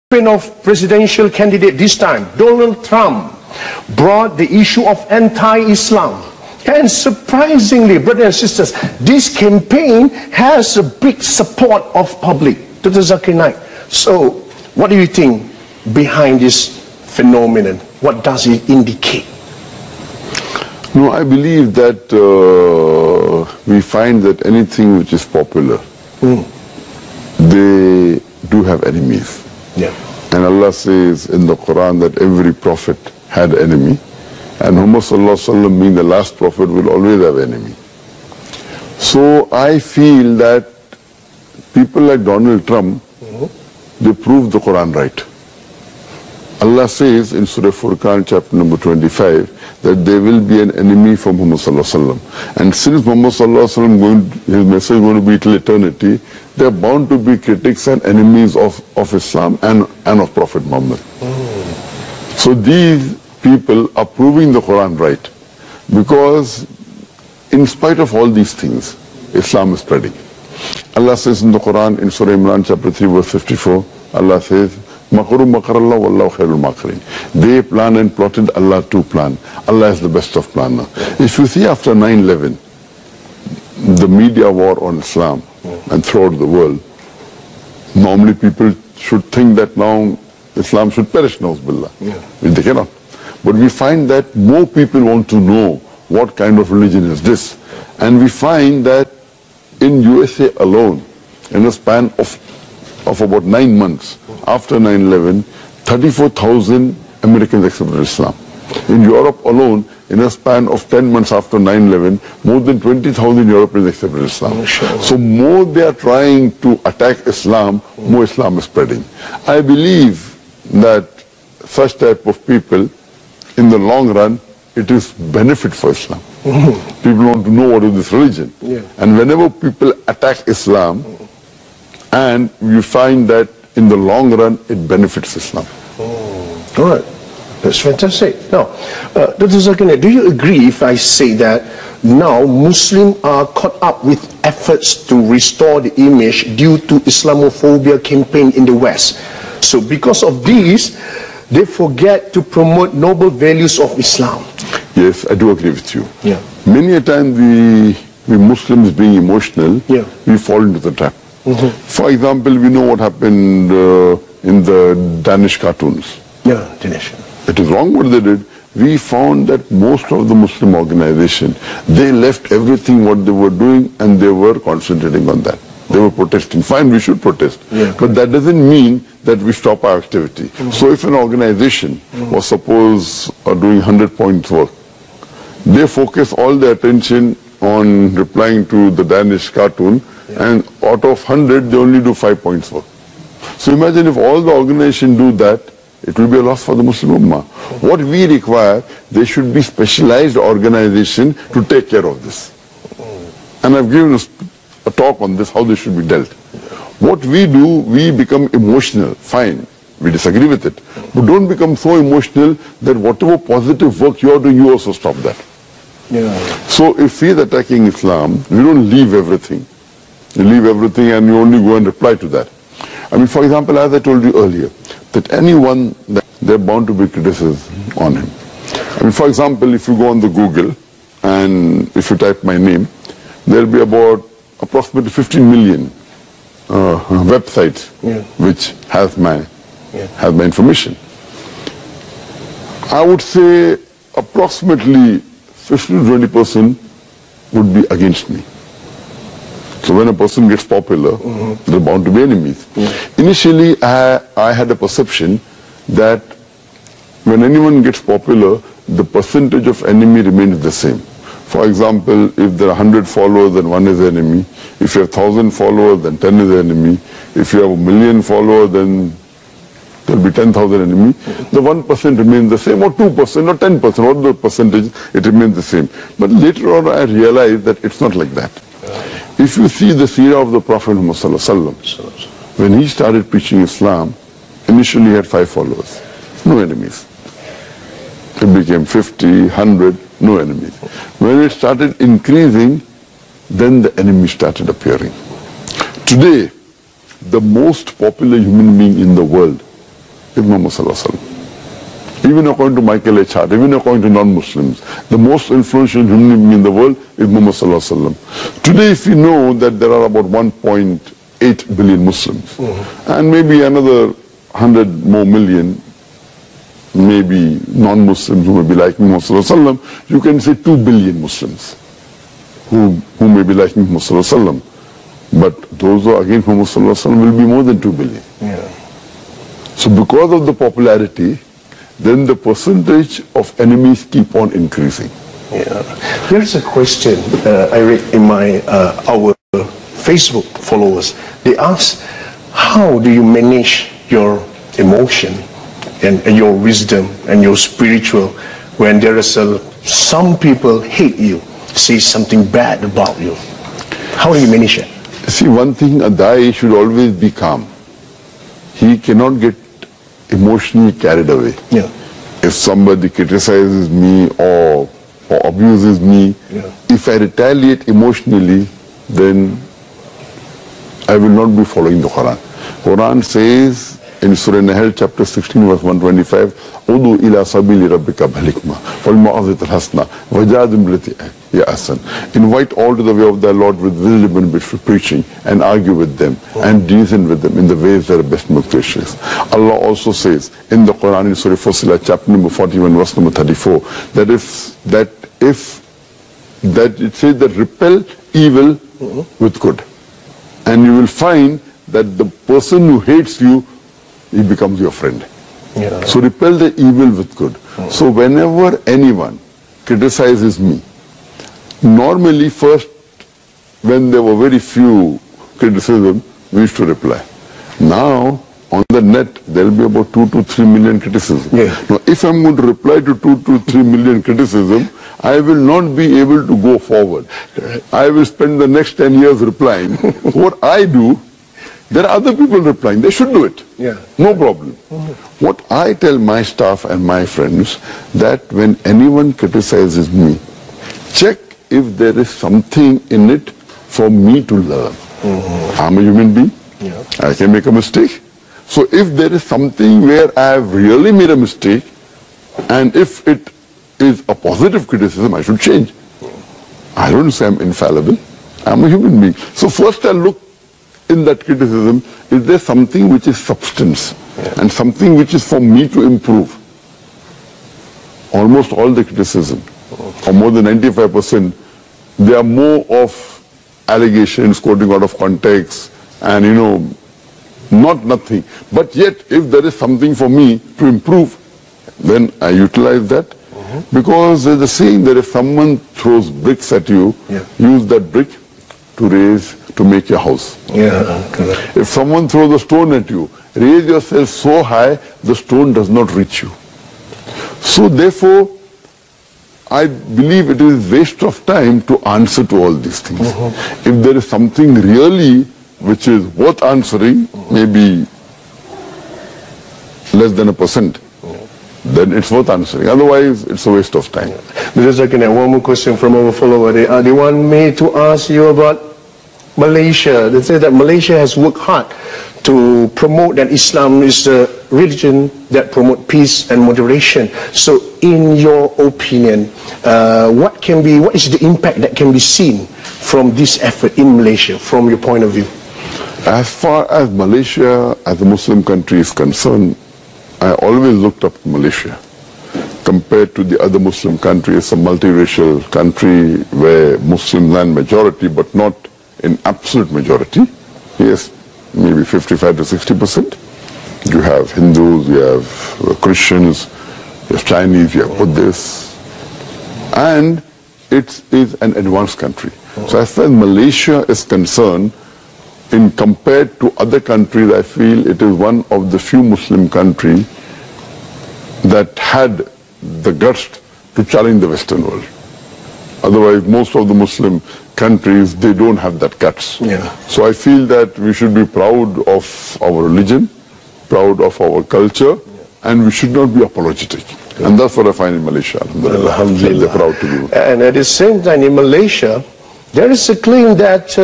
of presidential candidate this time, Donald Trump, brought the issue of anti-Islam. And surprisingly, brothers and sisters, this campaign has a big support of public. Dr. Zakir Naik. So, what do you think behind this phenomenon? What does it indicate? No, I believe that we find that anything which is popular, they do have enemies. Yeah. And Allah says in the Quran that every prophet had an enemy. And Muhammad Sallallahu Alaihi Wasallam, being the last prophet, will always have an enemy. So I feel that people like Donald Trump, they prove the Quran right. Allah says in Surah Furqan chapter number 25 that there will be an enemy for Muhammad Sallallahu Alaihi Wasallam. And since Muhammad Sallallahu Alaihi Wasallam, his message is going to be till eternity, there are bound to be critics and enemies of Islam and of Prophet Muhammad. So these people are proving the Quran right, because in spite of all these things, Islam is spreading. Allah says in the Quran in Surah Imran chapter 3 verse 54, Allah says, Makaru makarallah wallahu khairul makirin. They plan and plotted, Allah too plan. Allah is the best of planner. If you see after 9/11, the media war on Islam and throughout the world, normally people should think that now Islam should perish, na'uzubillah. They cannot. But we find that more people want to know what kind of religion is this. And we find that in USA alone, in a span of about 9 months, after 9/11, 34,000 Americans accepted Islam. In Europe alone, in a span of 10 months after 9/11, more than 20,000 Europeans accepted Islam. So more they are trying to attack Islam, more Islam is spreading. I believe that such type of people, in the long run, it is benefit for Islam. People want to know what is this religion. And whenever people attack Islam, and you find that in the long run, it benefits Islam. All right. That's fantastic. Now, Dr. Zakir Naik, do you agree if I say that now Muslims are caught up with efforts to restore the image due to Islamophobia campaign in the West? So because of this, they forget to promote noble values of Islam. Yes, I do agree with you. Yeah. Many a time we Muslims being emotional, we fall into the trap. For example, we know what happened in the Danish cartoons. Yeah, Danish. It is wrong what they did. We found that most of the Muslim organization, they left everything what they were doing and they were concentrating on that. They were protesting. Fine, we should protest. But that doesn't mean that we stop our activity. So if an organization was suppose doing 100 points work, they focus all their attention on replying to the Danish cartoon, and out of 100, they only do 5 points work. So imagine if all the organization do that, it will be a loss for the Muslim Ummah. What we require, there should be specialized organization to take care of this. And I've given a talk on this, how this should be dealt. What we do, we become emotional. Fine, we disagree with it. But don't become so emotional that whatever positive work you are doing, you also stop that. So if he is attacking Islam, we don't leave everything. You leave everything and you only go and reply to that. I mean, for example, as I told you earlier, that anyone, they're bound to be criticism on him. I mean, for example, if you go on the Google and if you type my name, there'll be about approximately 15 million websites which has my information. I would say approximately 15 to 20% would be against me. So when a person gets popular, there are bound to be enemies. Initially, I had a perception that when anyone gets popular, the percentage of enemy remains the same. For example, if there are 100 followers, then 1 is the enemy. If you have 1,000 followers, then 10 is the enemy. If you have 1,000,000 followers, then there will be 10,000 enemies. The 1% remains the same, or 2%, or 10%, or the percentage, it remains the same. But later on, I realized that it's not like that. If you see the seerah of the Prophet Muhammad Sallallahu Alaihi Wasallam, when he started preaching Islam, initially he had 5 followers, no enemies. It became 50, 100, no enemies. When it started increasing, then the enemies started appearing. Today, the most popular human being in the world is Muhammad Sallallahu Alaihi Wasallam. Even according to Michael H. Hart, even according to non-Muslims, the most influential human being in the world is Muhammad Sallallahu Alaihi Wasallam. Today, if we know that there are about 1.8 billion Muslims, and maybe another 100 more million, maybe non-Muslims who may be like Muhammad Sallallahu Alaihi Wasallam, you can say 2 billion Muslims who may be like Muhammad Sallallahu Alaihi Wasallam. But those who are against Muhammad Sallallahu Alaihi Wasallam will be more than 2 billion. Yeah. So because of the popularity, then the percentage of enemies keep on increasing. Yeah. There's a question I read in our Facebook followers. They ask, how do you manage your emotion and your wisdom and your spiritual when there is some people hate you, say something bad about you? How do you manage it? See, one thing, a da'i should always be calm. He cannot get emotionally carried away. Yeah. If somebody criticizes me or abuses me, if I retaliate emotionally, then I will not be following the Quran. Quran says in Surah Nahl chapter 16 verse 125, Udu ila sabili rabbika bil-hikmah wal-mau'izati al-hasana wajadil billati hiya ahsan. Invite all to the way of thy Lord with wisdom and with preaching, and argue with them and reason with them in the ways that are best most gracious. Allah also says in the Quran in Surah Fussilat chapter number 41 verse number 34 that it says that repel evil with good, and you will find that the person who hates you, he becomes your friend. Yeah. So repel the evil with good. So whenever anyone criticizes me, normally first, when there were very few criticism, we used to reply. Now, on the net, there will be about 2 to 3 million criticism. Yeah. Now, if I'm going to reply to 2 to 3 million criticism, I will not be able to go forward. I will spend the next 10 years replying. What I do, there are other people replying. They should do it. Yeah. No problem. What I tell my staff and my friends, that when anyone criticizes me, check if there is something in it for me to learn. I'm a human being. Yeah. I can make a mistake. So if there is something where I have really made a mistake, and if it is a positive criticism, I should change. I don't say I'm infallible. I'm a human being. So first I look in that criticism, is there something which is substance and something which is for me to improve? Almost all the criticism, or more than 95%, they are more of allegations, quoting out of context, and not nothing. But yet, if there is something for me to improve, then I utilize that. Because there's a saying that if someone throws bricks at you, use that brick to make your house. Yeah, correct. If someone throws a stone at you, raise yourself so high, the stone does not reach you. So therefore, I believe it is waste of time to answer to all these things. If there is something really which is worth answering, maybe less than 1%, then it's worth answering. Otherwise, it's a waste of time. Mr. Zakir Naik, one more question from our follower. They want me to ask you about Malaysia. They say that Malaysia has worked hard to promote that Islam is a religion that promotes peace and moderation. So in your opinion, what is the impact that can be seen from this effort in Malaysia, from your point of view? As far as Malaysia as a Muslim country is concerned, I always looked up to Malaysia. Compared to the other Muslim countries, a multiracial country where Muslims are majority, but not in absolute majority. Yes, maybe 55 to 60%. You have Hindus, you have Christians, you have Chinese, you have Buddhists. And it is an advanced country. So as far as Malaysia is concerned, in compared to other countries, I feel it is one of the few Muslim countries that had the guts to challenge the Western world. Otherwise, most of the Muslim countries, they don't have that guts. Yeah. So I feel that we should be proud of our religion, proud of our culture, and we should not be apologetic. And that's what I find in Malaysia. Alhamdulillah. They're proud to be. And at the same time, in Malaysia, there is a claim that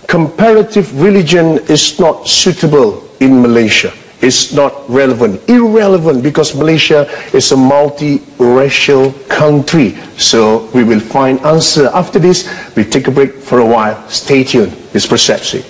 comparative religion is not suitable in Malaysia. is not relevant, irrelevant, because Malaysia is a multi-racial country. So we will find answer after this. We take a break for a while. Stay tuned. It's Perception.